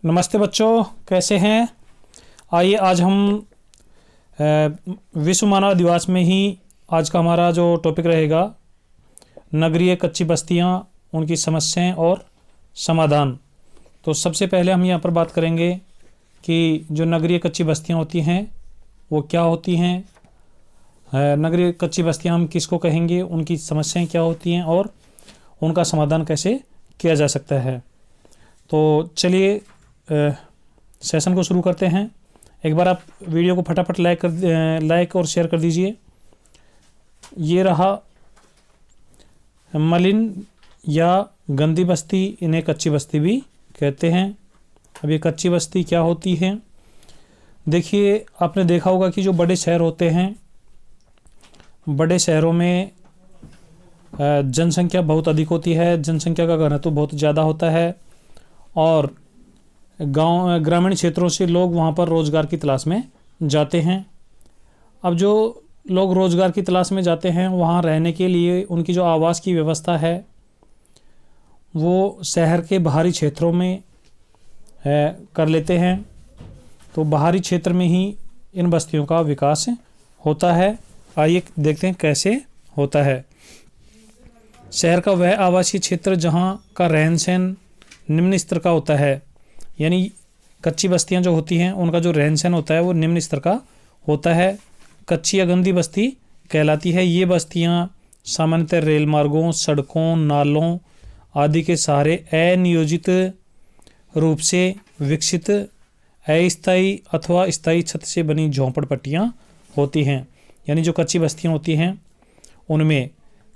नमस्ते बच्चों, कैसे हैं। आइए आज हम विश्व मानव दिवस में ही आज का हमारा जो टॉपिक रहेगा नगरीय कच्ची बस्तियां, उनकी समस्याएं और समाधान। तो सबसे पहले हम यहाँ पर बात करेंगे कि जो नगरीय कच्ची बस्तियां होती हैं वो क्या होती हैं। नगरीय कच्ची बस्तियां हम किसको कहेंगे, उनकी समस्याएं क्या होती हैं और उनका समाधान कैसे किया जा सकता है। तो चलिए सेशन को शुरू करते हैं। एक बार आप वीडियो को फटाफट लाइक और शेयर कर दीजिए। ये रहा मलिन या गंदी बस्ती, इन्हें कच्ची बस्ती भी कहते हैं। अब ये कच्ची बस्ती क्या होती है, देखिए आपने देखा होगा कि जो बड़े शहर होते हैं, बड़े शहरों में जनसंख्या बहुत अधिक होती है, जनसंख्या का घनत्व बहुत ज़्यादा होता है और ग्रामीण क्षेत्रों से लोग वहाँ पर रोज़गार की तलाश में जाते हैं। अब जो लोग रोज़गार की तलाश में जाते हैं, वहाँ रहने के लिए उनकी जो आवास की व्यवस्था है वो शहर के बाहरी क्षेत्रों में कर लेते हैं। तो बाहरी क्षेत्र में ही इन बस्तियों का विकास होता है। आइए देखते हैं कैसे होता है। शहर का वह आवासीय क्षेत्र जहाँ का रहन सहन निम्न स्तर का होता है, यानी कच्ची बस्तियां जो होती हैं उनका जो रहन सहन होता है वो निम्न स्तर का होता है, कच्ची या गंदी बस्ती कहलाती है। ये बस्तियां सामान्यतः रेल मार्गों, सड़कों, नालों आदि के सहारे अनियोजित रूप से विकसित अस्थायी अथवा स्थायी छत से बनी झोंपड़पट्टियां होती हैं। यानी जो कच्ची बस्तियां होती हैं उनमें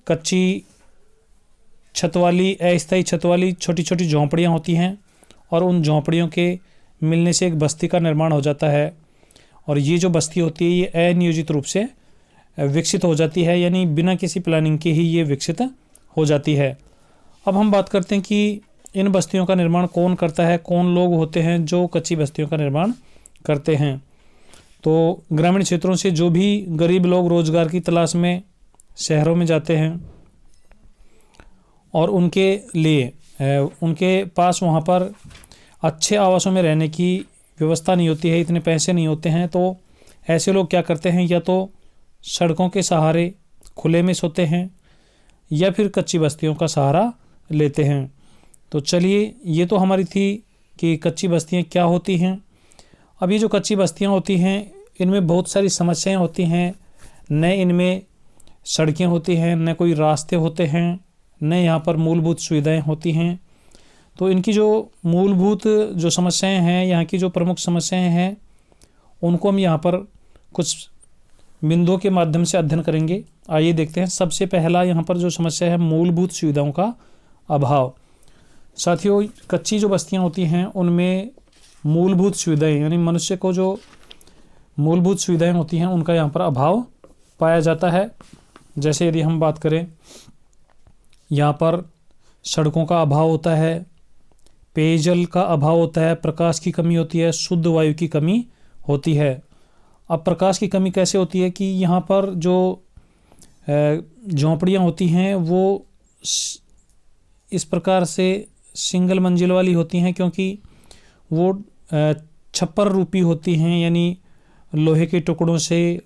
कच्ची छत वाली, अस्थायी छत वाली छोटी छोटी झोंपड़ियां होती हैं और उन झोंपड़ियों के मिलने से एक बस्ती का निर्माण हो जाता है। और ये जो बस्ती होती है ये अनियोजित रूप से विकसित हो जाती है, यानी बिना किसी प्लानिंग के ही ये विकसित हो जाती है। अब हम बात करते हैं कि इन बस्तियों का निर्माण कौन करता है, कौन लोग होते हैं जो कच्ची बस्तियों का निर्माण करते हैं। तो ग्रामीण क्षेत्रों से जो भी गरीब लोग रोजगार की तलाश में शहरों में जाते हैं और उनके लिए उनके पास वहाँ पर अच्छे आवासों में रहने की व्यवस्था नहीं होती है, इतने पैसे नहीं होते हैं, तो ऐसे लोग क्या करते हैं, या तो सड़कों के सहारे खुले में सोते हैं या फिर कच्ची बस्तियों का सहारा लेते हैं। तो चलिए, ये तो हमारी थी कि कच्ची बस्तियाँ क्या होती हैं। अब ये जो कच्ची बस्तियाँ होती हैं इनमें बहुत सारी समस्याएं होती हैं। न इनमें सड़कें होती हैं, न कोई रास्ते होते हैं, न यहाँ पर मूलभूत सुविधाएं होती हैं। तो इनकी जो मूलभूत जो समस्याएं हैं, यहाँ की जो प्रमुख समस्याएं हैं, उनको हम यहाँ पर कुछ बिंदुओं के माध्यम से अध्ययन करेंगे। आइए देखते हैं। सबसे पहला यहाँ पर जो समस्या है, मूलभूत सुविधाओं का अभाव। साथियों, कच्ची जो बस्तियाँ होती हैं उनमें मूलभूत सुविधाएं, यानी मनुष्य को जो मूलभूत सुविधाएं होती हैं उनका यहाँ पर अभाव पाया जाता है। जैसे यदि हम बात करें, यहाँ पर सड़कों का अभाव होता है, पेयजल का अभाव होता है, प्रकाश की कमी होती है, शुद्ध वायु की कमी होती है। अब प्रकाश की कमी कैसे होती है कि यहाँ पर जो झोंपड़ियाँ होती हैं वो इस प्रकार से सिंगल मंजिल वाली होती हैं, क्योंकि वो छप्पर रूपी होती हैं, यानी लोहे के टुकड़ों से,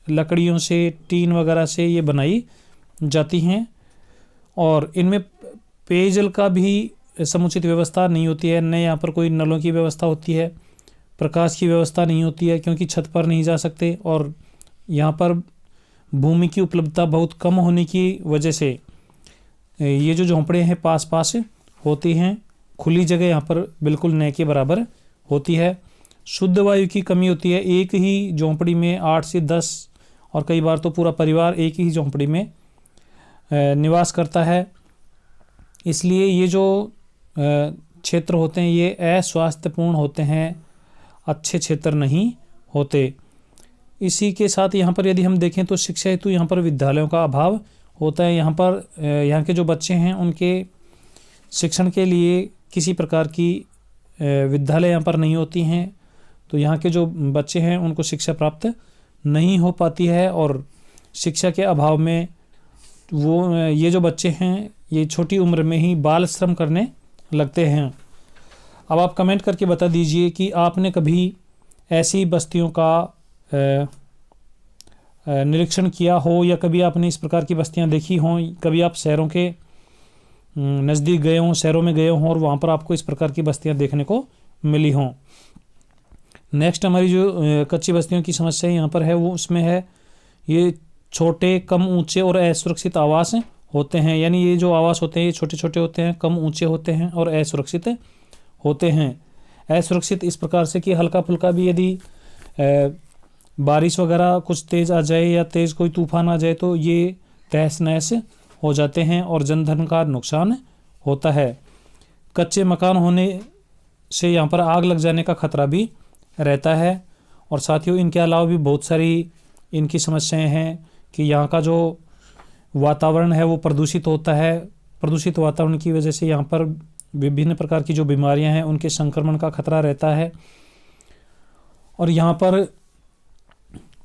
लकड़ियों से, टीन वगैरह से ये बनाई जाती हैं। और इनमें पेयजल का भी समुचित व्यवस्था नहीं होती है, न यहाँ पर कोई नलों की व्यवस्था होती है, प्रकाश की व्यवस्था नहीं होती है क्योंकि छत पर नहीं जा सकते, और यहाँ पर भूमि की उपलब्धता बहुत कम होने की वजह से ये जो झोंपड़े हैं पास पास होती हैं। खुली जगह यहाँ पर बिल्कुल न के बराबर होती है। शुद्ध वायु की कमी होती है। एक ही झोंपड़ी में 8 से 10 और कई बार तो पूरा परिवार एक ही झोंपड़ी में निवास करता है, इसलिए ये जो क्षेत्र होते हैं ये अस्वास्थ्यपूर्ण होते हैं, अच्छे क्षेत्र नहीं होते। इसी के साथ यहाँ पर यदि हम देखें तो शिक्षा हेतु यहाँ पर विद्यालयों का अभाव होता है। यहाँ पर यहाँ के जो बच्चे हैं उनके शिक्षण के लिए किसी प्रकार की विद्यालय यहाँ पर नहीं होती हैं, तो यहाँ के जो बच्चे हैं उनको शिक्षा प्राप्त नहीं हो पाती है और शिक्षा के अभाव में ये जो बच्चे हैं ये छोटी उम्र में ही बाल श्रम करने लगते हैं। अब आप कमेंट करके बता दीजिए कि आपने कभी ऐसी बस्तियों का निरीक्षण किया हो या कभी आपने इस प्रकार की बस्तियां देखी हों, कभी आप शहरों के नज़दीक गए हों, शहरों में गए हों और वहाँ पर आपको इस प्रकार की बस्तियां देखने को मिली हों। नेक्स्ट हमारी जो कच्ची बस्तियों की समस्या यहाँ पर है वो उसमें है ये छोटे, कम ऊंचे और असुरक्षित आवास होते हैं। यानी ये जो आवास होते हैं ये छोटे छोटे होते हैं, कम ऊंचे होते हैं और असुरक्षित होते हैं। असुरक्षित इस प्रकार से कि हल्का फुल्का भी यदि बारिश वगैरह कुछ तेज़ आ जाए या तेज़ कोई तूफान आ जाए तो ये तहस नहस हो जाते हैं और जनधन का नुकसान होता है। कच्चे मकान होने से यहाँ पर आग लग जाने का खतरा भी रहता है। और साथियों इनके अलावा भी बहुत सारी इनकी समस्याएं हैं कि यहाँ का जो वातावरण है वो प्रदूषित होता है। प्रदूषित वातावरण की वजह से यहाँ पर विभिन्न प्रकार की जो बीमारियां हैं उनके संक्रमण का खतरा रहता है। और यहाँ पर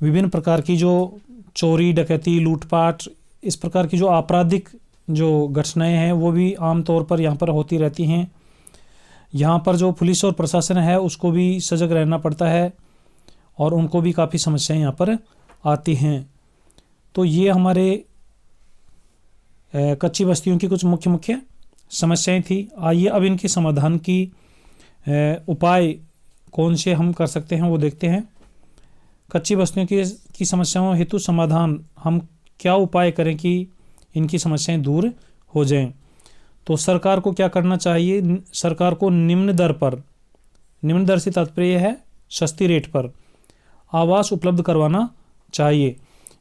विभिन्न प्रकार की जो चोरी, डकैती, लूटपाट, इस प्रकार की जो आपराधिक जो घटनाएं हैं वो भी आमतौर पर यहाँ पर होती रहती हैं। यहाँ पर जो पुलिस और प्रशासन है उसको भी सजग रहना पड़ता है और उनको भी काफ़ी समस्याएं यहाँ पर आती हैं। तो ये हमारे कच्ची बस्तियों की कुछ मुख्य समस्याएं थी। आइए अब इनके समाधान की उपाय कौन से हम कर सकते हैं वो देखते हैं। कच्ची बस्तियों की समस्याओं हेतु समाधान हम क्या उपाय करें कि इनकी समस्याएं दूर हो जाएं। तो सरकार को क्या करना चाहिए? सरकार को निम्न दर से तात्पर्य है सस्ती रेट पर आवास उपलब्ध करवाना चाहिए।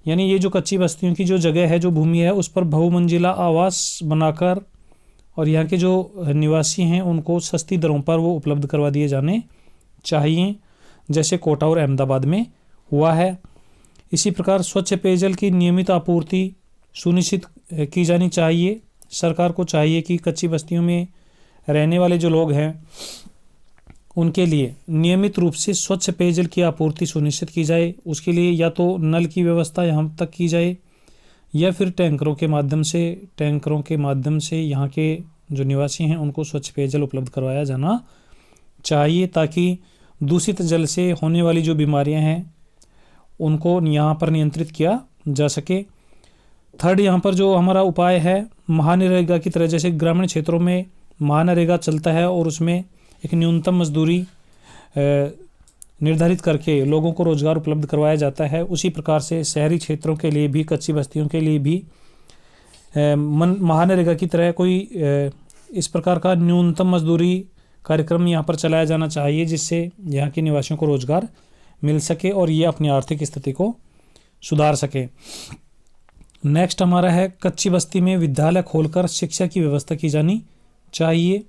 यानी ये जो कच्ची बस्तियों की जो जगह है, जो भूमि है, उस पर बहुमंजिला आवास बनाकर और यहाँ के जो निवासी हैं उनको सस्ती दरों पर वो उपलब्ध करवा दिए जाने चाहिए, जैसे कोटा और अहमदाबाद में हुआ है। इसी प्रकार स्वच्छ पेयजल की नियमित आपूर्ति सुनिश्चित की जानी चाहिए। सरकार को चाहिए कि कच्ची बस्तियों में रहने वाले जो लोग हैं उनके लिए नियमित रूप से स्वच्छ पेयजल की आपूर्ति सुनिश्चित की जाए। उसके लिए या तो नल की व्यवस्था यहाँ तक की जाए या फिर टैंकरों के माध्यम से यहाँ के जो निवासी हैं उनको स्वच्छ पेयजल उपलब्ध करवाया जाना चाहिए, ताकि दूषित जल से होने वाली जो बीमारियां हैं उनको यहाँ पर नियंत्रित किया जा सके। थर्ड, यहाँ पर जो हमारा उपाय है महानरेगा की तरह, जैसे ग्रामीण क्षेत्रों में महानरेगा चलता है और उसमें एक न्यूनतम मजदूरी निर्धारित करके लोगों को रोजगार उपलब्ध करवाया जाता है, उसी प्रकार से शहरी क्षेत्रों के लिए भी, कच्ची बस्तियों के लिए भी महानरेगा की तरह कोई इस प्रकार का न्यूनतम मजदूरी कार्यक्रम यहाँ पर चलाया जाना चाहिए, जिससे यहाँ के निवासियों को रोजगार मिल सके और ये अपनी आर्थिक स्थिति को सुधार सके। नेक्स्ट हमारा है कच्ची बस्ती में विद्यालय खोलकर शिक्षा की व्यवस्था की जानी चाहिए।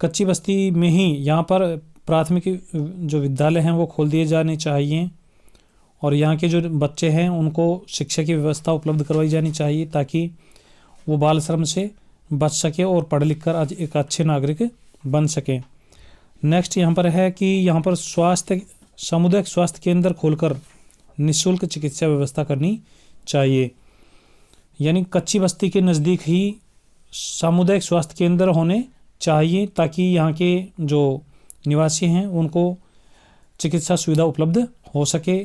कच्ची बस्ती में ही यहाँ पर प्राथमिक जो विद्यालय हैं वो खोल दिए जाने चाहिए और यहाँ के जो बच्चे हैं उनको शिक्षा की व्यवस्था उपलब्ध करवाई जानी चाहिए, ताकि वो बाल श्रम से बच सके और पढ़ लिख कर एक अच्छे नागरिक बन सके। नेक्स्ट यहाँ पर है कि यहाँ पर सामुदायिक स्वास्थ्य केंद्र खोलकर निःशुल्क चिकित्सा व्यवस्था करनी चाहिए। यानी कच्ची बस्ती के नज़दीक ही सामुदायिक स्वास्थ्य केंद्र होने चाहिए, ताकि यहाँ के जो निवासी हैं उनको चिकित्सा सुविधा उपलब्ध हो सके।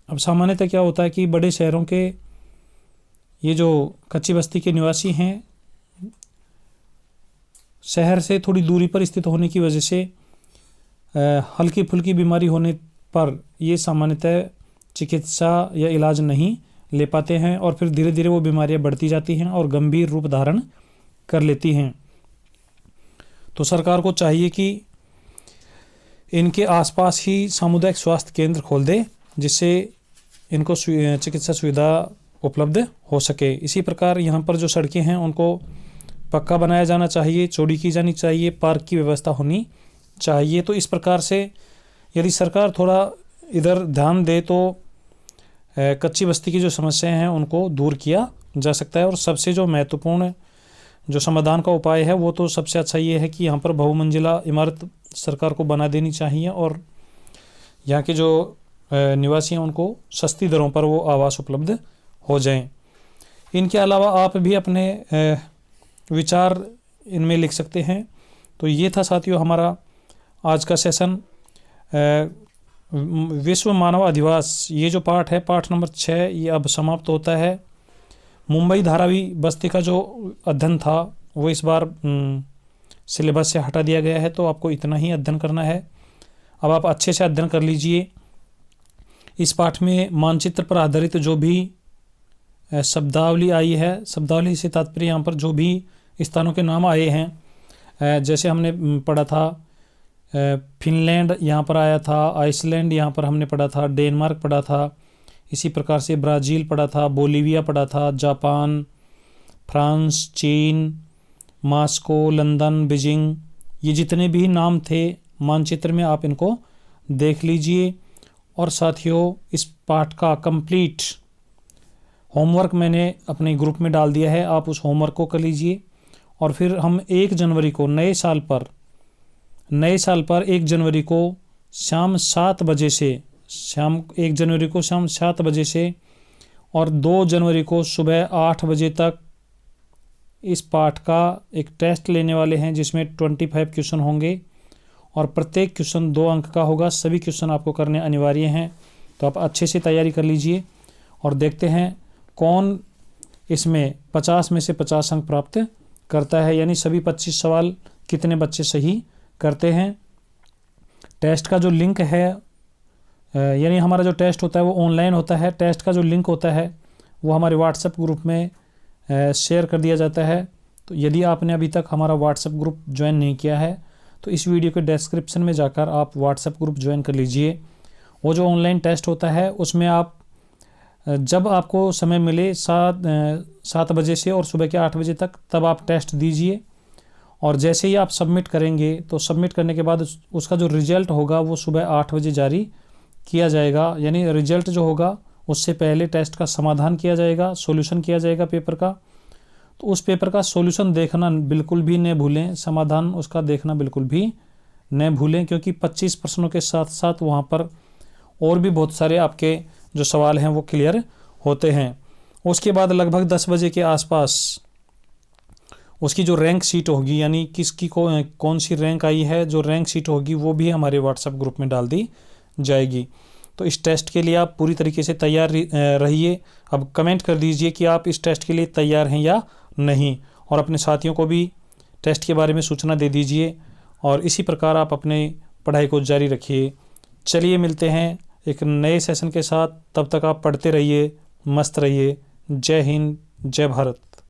अब सामान्यतः क्या होता है कि बड़े शहरों के ये जो कच्ची बस्ती के निवासी हैं शहर से थोड़ी दूरी पर स्थित होने की वजह से हल्की फुल्की बीमारी होने पर ये सामान्यतः चिकित्सा या इलाज नहीं ले पाते हैं और फिर धीरे धीरे वो बीमारियां बढ़ती जाती हैं और गंभीर रूप धारण कर लेती हैं। तो सरकार को चाहिए कि इनके आसपास ही सामुदायिक स्वास्थ्य केंद्र खोल दे, जिससे इनको चिकित्सा सुविधा उपलब्ध हो सके। इसी प्रकार यहाँ पर जो सड़कें हैं उनको पक्का बनाया जाना चाहिए, चौड़ी की जानी चाहिए, पार्क की व्यवस्था होनी चाहिए। तो इस प्रकार से यदि सरकार थोड़ा इधर ध्यान दे तो कच्ची बस्ती की जो समस्याएं हैं उनको दूर किया जा सकता है। और सबसे जो महत्वपूर्ण जो समाधान का उपाय है वो तो सबसे अच्छा ये है कि यहाँ पर बहुमंजिला इमारत सरकार को बना देनी चाहिए और यहाँ के जो निवासी हैं उनको सस्ती दरों पर वो आवास उपलब्ध हो जाएं। इनके अलावा आप भी अपने विचार इनमें लिख सकते हैं। तो ये था साथियों हमारा आज का सेशन विश्व मानव अधिवास, ये जो पाठ है, पाठ नंबर 6, ये अब समाप्त होता है। मुंबई धारावी बस्ती का जो अध्ययन था वो इस बार सिलेबस से हटा दिया गया है, तो आपको इतना ही अध्ययन करना है। अब आप अच्छे से अध्ययन कर लीजिए। इस पाठ में मानचित्र पर आधारित जो भी शब्दावली आई है, शब्दावली से तात्पर्य यहाँ पर जो भी स्थानों के नाम आए हैं, जैसे हमने पढ़ा था फिनलैंड यहाँ पर आया था, आइसलैंड यहाँ पर हमने पढ़ा था, डेनमार्क पढ़ा था, इसी प्रकार से ब्राज़ील पढ़ा था, बोलीविया पढ़ा था, जापान, फ्रांस, चीन, मॉस्को, लंदन, बीजिंग, ये जितने भी नाम थे मानचित्र में आप इनको देख लीजिए। और साथियों, इस पाठ का कंप्लीट होमवर्क मैंने अपने ग्रुप में डाल दिया है, आप उस होमवर्क को कर लीजिए। और फिर हम 1 जनवरी को नए साल पर 1 जनवरी को शाम 7 बजे से, शाम 1 जनवरी को शाम 7 बजे से और 2 जनवरी को सुबह 8 बजे तक इस पाठ का एक टेस्ट लेने वाले हैं, जिसमें 25 क्वेश्चन होंगे और प्रत्येक क्वेश्चन 2 अंक का होगा। सभी क्वेश्चन आपको करने अनिवार्य हैं, तो आप अच्छे से तैयारी कर लीजिए और देखते हैं कौन इसमें 50 में से 50 अंक प्राप्त करता है, यानी सभी 25 सवाल कितने बच्चे सही करते हैं। टेस्ट का जो लिंक है, यानी हमारा जो टेस्ट होता है वो ऑनलाइन होता है। टेस्ट का जो लिंक होता है वो हमारे व्हाट्सएप ग्रुप में शेयर कर दिया जाता है। तो यदि आपने अभी तक हमारा व्हाट्सएप ग्रुप ज्वाइन नहीं किया है तो इस वीडियो के डिस्क्रिप्शन में जाकर आप व्हाट्सएप ग्रुप ज्वाइन कर लीजिए। वो जो ऑनलाइन टेस्ट होता है उसमें आप जब आपको समय मिले 7 बजे से और सुबह के 8 बजे तक, तब आप टेस्ट दीजिए। और जैसे ही आप सबमिट करेंगे तो सबमिट करने के बाद उसका जो रिजल्ट होगा वो सुबह 8 बजे जारी किया जाएगा। यानी रिजल्ट जो होगा उससे पहले टेस्ट का समाधान किया जाएगा, सॉल्यूशन किया जाएगा पेपर का। तो उस पेपर का सॉल्यूशन देखना बिल्कुल भी न भूलें, समाधान उसका देखना बिल्कुल भी न भूलें, क्योंकि 25 प्रश्नों के साथ साथ वहाँ पर और भी बहुत सारे आपके जो सवाल हैं वो क्लियर होते हैं। उसके बाद लगभग 10 बजे के आसपास उसकी जो रैंक शीट होगी, यानी किसकी कौन सी रैंक आई है, जो रैंक शीट होगी वो भी हमारे व्हाट्सएप ग्रुप में डाल दी जाएगी। तो इस टेस्ट के लिए आप पूरी तरीके से तैयार रहिए। अब कमेंट कर दीजिए कि आप इस टेस्ट के लिए तैयार हैं या नहीं, और अपने साथियों को भी टेस्ट के बारे में सूचना दे दीजिए। और इसी प्रकार आप अपने पढ़ाई को जारी रखिए। चलिए मिलते हैं एक नए सेशन के साथ, तब तक आप पढ़ते रहिए, मस्त रहिए। जय हिंद, जय भारत।